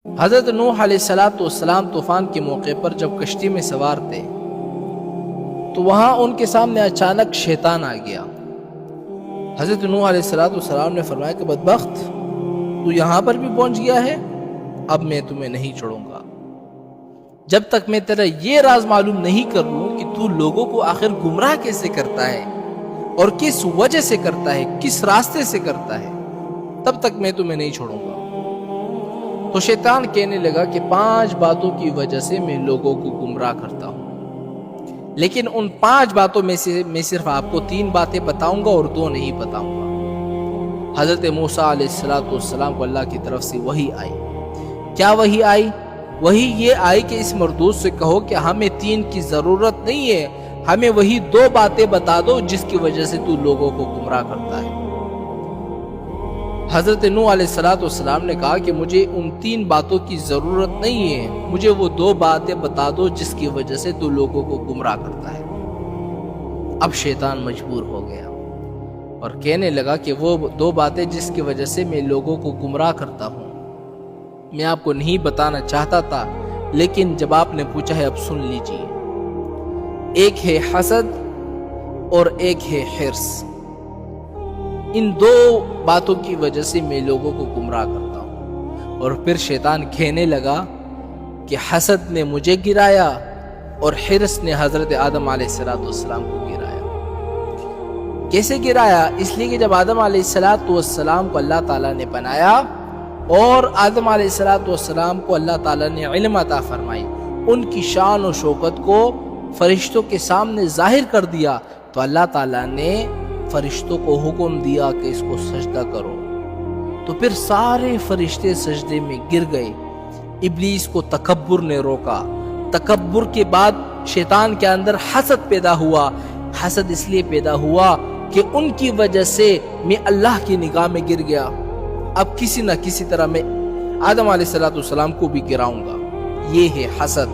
حضرت نوح علیہ السلام طوفان کے موقع پر جب کشتی میں سوار تھے تو وہاں ان کے سامنے اچانک شیطان آ گیا۔ حضرت نوح علیہ السلام نے فرمایا کہ بدبخت، تو یہاں پر بھی پہنچ گیا ہے، اب میں تمہیں نہیں چھوڑوں گا جب تک میں تیرا یہ راز معلوم نہیں کر لوں کہ تو لوگوں کو آخر گمراہ کیسے کرتا ہے اور کس وجہ سے کرتا ہے، کس راستے سے کرتا ہے، تب تک میں تمہیں نہیں چھوڑوں گا۔ تو شیطان کہنے لگا کہ 5 باتوں کی وجہ سے میں لوگوں کو گمراہ کرتا ہوں، لیکن ان 5 باتوں میں سے میں صرف آپ کو 3 باتیں بتاؤں گا اور 2 نہیں بتاؤں گا۔ حضرت موسیٰ علیہ السلام کو اللہ کی طرف سے وحی آئی۔ کیا وحی آئی؟ وحی یہ آئی کہ اس مردود سے کہو کہ ہمیں 3 کی ضرورت نہیں ہے، ہمیں وہی 2 باتیں بتا دو جس کی وجہ سے تو لوگوں کو گمراہ کرتا ہے۔ حضرت نوح علیہ السلام نے کہا کہ مجھے ان 3 باتوں کی ضرورت نہیں ہے، مجھے وہ 2 باتیں بتا دو جس کی وجہ سے تو لوگوں کو گمراہ کرتا ہے۔ اب شیطان مجبور ہو گیا اور کہنے لگا کہ وہ 2 باتیں جس کی وجہ سے میں لوگوں کو گمراہ کرتا ہوں میں آپ کو نہیں بتانا چاہتا تھا، لیکن جب آپ نے پوچھا ہے اب سن لیجئے۔ ایک ہے حسد اور ایک ہے حرص۔ ان 2 باتوں کی وجہ سے میں لوگوں کو گمراہ کرتا ہوں۔ اور پھر شیطان کہنے لگا کہ حسد نے مجھے گرایا اور حرص نے حضرت آدم علیہ السلام کو گرایا۔ کیسے گرایا؟ اس لیے کہ جب آدم علیہ السلام کو اللہ تعالیٰ نے بنایا اور آدم علیہ السلام کو اللہ تعالیٰ نے علم عطا فرمائی، ان کی شان و شوکت کو فرشتوں کے سامنے ظاہر کر دیا، تو اللہ تعالیٰ نے فرشتوں کو حکم دیا کہ اس کو سجدہ کرو، تو پھر سارے فرشتے سجدے میں گر گئے۔ ابلیس کو تکبر نے روکا۔ تکبر کے بعد شیطان کے اندر حسد پیدا ہوا۔ حسد اس لیے پیدا ہوا کہ ان کی وجہ سے میں اللہ کی نگاہ میں گر گیا، اب کسی نہ کسی طرح میں آدم علیہ السلام کو بھی گراؤں گا۔ یہ ہے حسد۔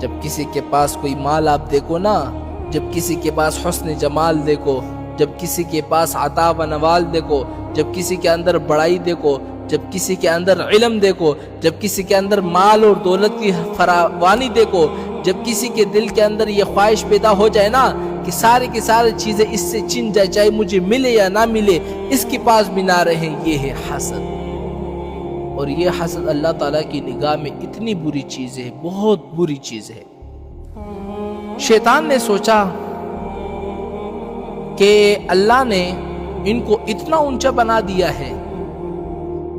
جب کسی کے پاس کوئی مال آپ دیکھو نا، جب کسی کے پاس حسن جمال دیکھو، جب کسی کے پاس عطا و نوال دیکھو، جب کسی کے اندر بڑائی دیکھو، جب کسی کے اندر علم دیکھو، جب کسی کے اندر مال اور دولت کی فراوانی دیکھو، جب کسی کے دل کے اندر یہ خواہش پیدا ہو جائے نا کہ سارے کی ساری چیزیں اس سے چھن جائے، چاہے مجھے ملے یا نہ ملے، اس کے پاس بھی نہ رہے، یہ ہے حسد۔ اور یہ حسد اللہ تعالیٰ کی نگاہ میں اتنی بری چیز ہے، بہت بری چیز ہے۔ شیطان نے سوچا کہ اللہ نے ان کو اتنا اونچا بنا دیا ہے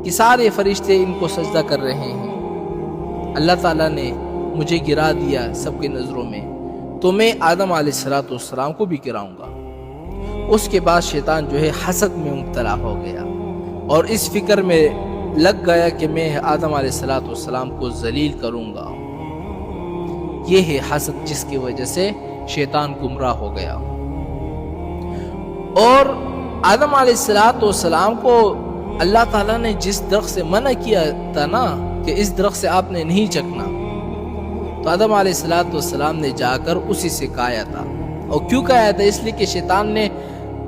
کہ سارے فرشتے ان کو سجدہ کر رہے ہیں، اللہ تعالیٰ نے مجھے گرا دیا سب کے نظروں میں، تو میں آدم علیہ السلام کو بھی گراؤں گا۔ اس کے بعد شیطان جو ہے حسد میں مبتلا ہو گیا اور اس فکر میں لگ گیا کہ میں آدم علیہ السلام کو ذلیل کروں گا۔ یہ ہے حسد جس کی وجہ سے شیطان گمراہ ہو گیا۔ اور آدم علیہ السلام کو اللہ تعالیٰ نے جس درخت سے منع کیا تھا نا کہ اس درخت سے آپ نے نہیں چکنا، تو آدم علیہ السلام نے جا کر اسی سے کھایا تھا۔ اور کیوں کھایا تھا؟ اس لیے کہ شیطان نے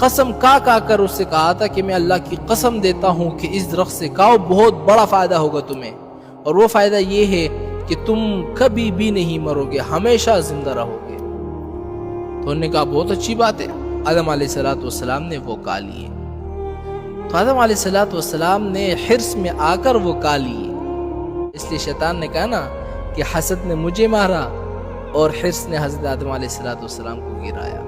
قسم کھا کر اس سے کہا تھا کہ میں اللہ کی قسم دیتا ہوں کہ اس درخت سے کھاؤ، بہت بڑا فائدہ ہوگا تمہیں، اور وہ فائدہ یہ ہے کہ تم کبھی بھی نہیں مرو گے، ہمیشہ زندہ رہو گے۔ تو انہوں نے کہا بہت اچھی بات ہے۔ آدم علیہ السلام نے وہ کھا لیے۔ تو آدم علیہ السلام نے حرص میں آ کر وہ کھا لیے۔ اس لیے شیطان نے کہا نا کہ حسد نے مجھے مارا اور حرص نے حضرت آدم علیہ السلام کو گرایا۔